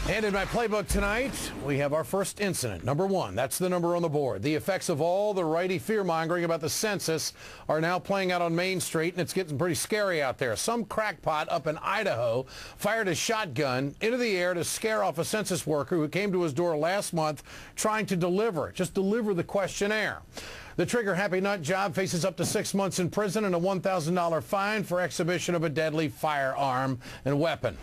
And in my playbook tonight, we have our first incident. Number one, that's the number on the board. The effects of all the righty fear-mongering about the census are now playing out on Main Street, and it's getting pretty scary out there. Some crackpot up in Idaho fired a shotgun into the air to scare off a census worker who came to his door last month trying to deliver the questionnaire. The trigger-happy nut job faces up to 6 months in prison and a $1,000 fine for exhibition of a deadly firearm and weapon.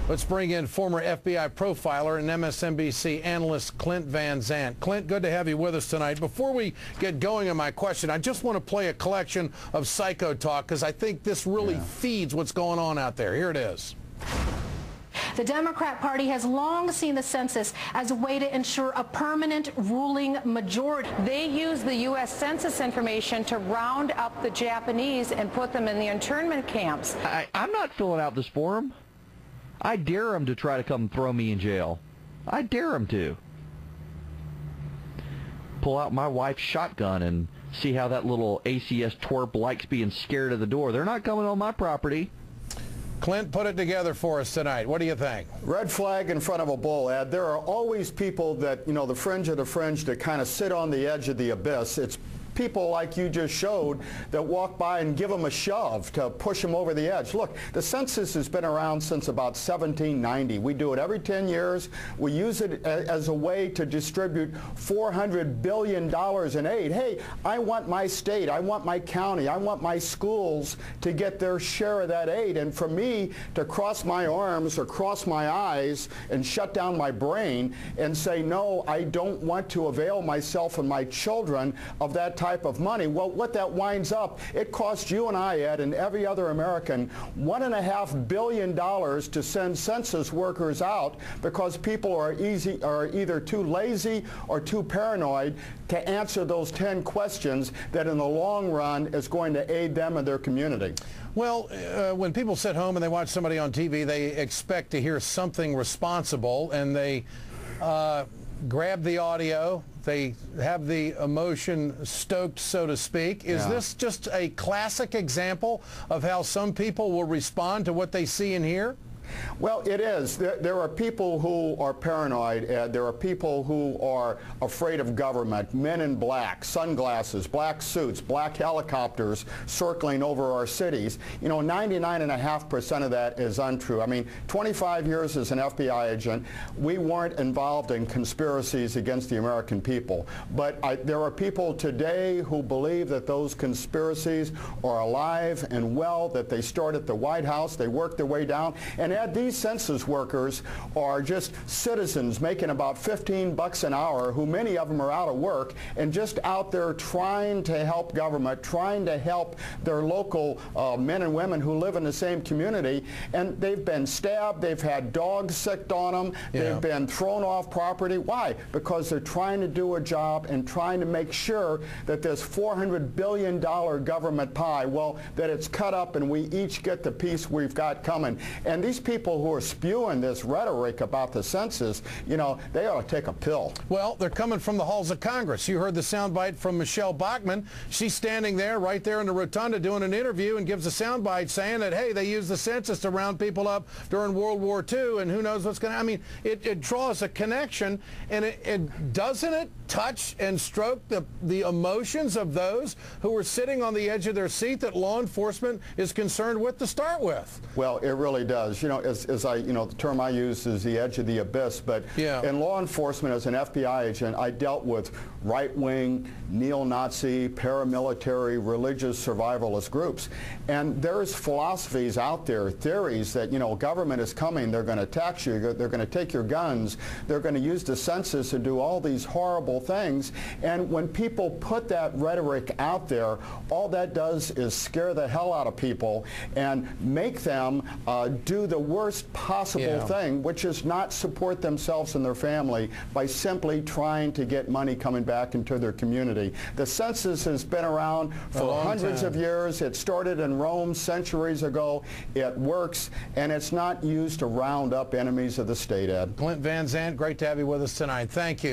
Let's bring in former FBI profiler and MSNBC analyst Clint Van Zandt. Clint, good to have you with us tonight. Before we get going on my question, I just want to play a collection of psycho talk because I think this really feeds what's going on out there. Here it is. The Democrat Party has long seen the census as a way to ensure a permanent ruling majority. They use the U.S. Census information to round up the Japanese and put them in the internment camps. I'm not filling out this form. I dare them to try to come throw me in jail. I dare them to. Pull out my wife's shotgun and see how that little ACS twerp likes being scared of the door. They're not coming on my property. Clint, put it together for us tonight. What do you think? Red flag in front of a bull, Ed. There are always people that, the fringe of the fringe that kind of sit on the edge of the abyss. It's people like you just showed that walk by and give them a shove to push them over the edge. Look, the census has been around since about 1790. We do it every 10 years. We use it as a way to distribute $400 billion in aid. Hey, I want my state, I want my county, I want my schools to get their share of that aid. And for me to cross my arms or cross my eyes and shut down my brain and say, no, I don't want to avail myself and my children of that type of money. Well, what that winds up, it costs you and I, Ed, and every other American $1.5 billion to send census workers out because people are either too lazy or too paranoid to answer those 10 questions that in the long run is going to aid them and their community. Well, when people sit home and they watch somebody on TV, they expect to hear something responsible, and they grab the audio. They have the emotion stoked, so to speak. Is this just a classic example of how some people will respond to what they see and hear? Well, it is. There are people who are paranoid, Ed. There are people who are afraid of government, men in black, sunglasses, black suits, black helicopters circling over our cities. 99.5% of that is untrue. I mean, 25 years as an FBI agent, we weren't involved in conspiracies against the American people. But there are people today who believe that those conspiracies are alive and well, that they start at the White House, they work their way down. And these census workers are just citizens making about $15 an hour, who many of them are out of work and just out there trying to help government, trying to help their local men and women who live in the same community. And they've been stabbed, they've had dogs sicked on them, they've been thrown off property. Why? Because they're trying to do a job and trying to make sure that this $400 billion government pie, well, that it's cut up and we each get the piece we've got coming. And these people who are spewing this rhetoric about the census, they ought to take a pill. Well, they're coming from the halls of Congress. You heard the soundbite from Michelle Bachmann. She's standing there, right there in the rotunda, doing an interview and gives a soundbite saying that, hey, they used the census to round people up during World War II, and who knows what's going to... I mean, it draws a connection, and doesn't it touch and stroke the emotions of those who are sitting on the edge of their seat that law enforcement is concerned with to start with? Well, it really does. The term I use is the edge of the abyss, but in law enforcement as an FBI agent, I dealt with right-wing, neo-Nazi, paramilitary, religious survivalist groups. And there's philosophies out there, theories that, government is coming, they're going to tax you, they're going to take your guns, they're going to use the census and do all these horrible things. And when people put that rhetoric out there, all that does is scare the hell out of people and make them do the worst possible thing, which is not support themselves and their family by simply trying to get money coming back into their community. The census has been around for hundreds of years. It started in Rome centuries ago. It works, and it's not used to round up enemies of the state, Ed. Clint Van Zandt, great to have you with us tonight. Thank you.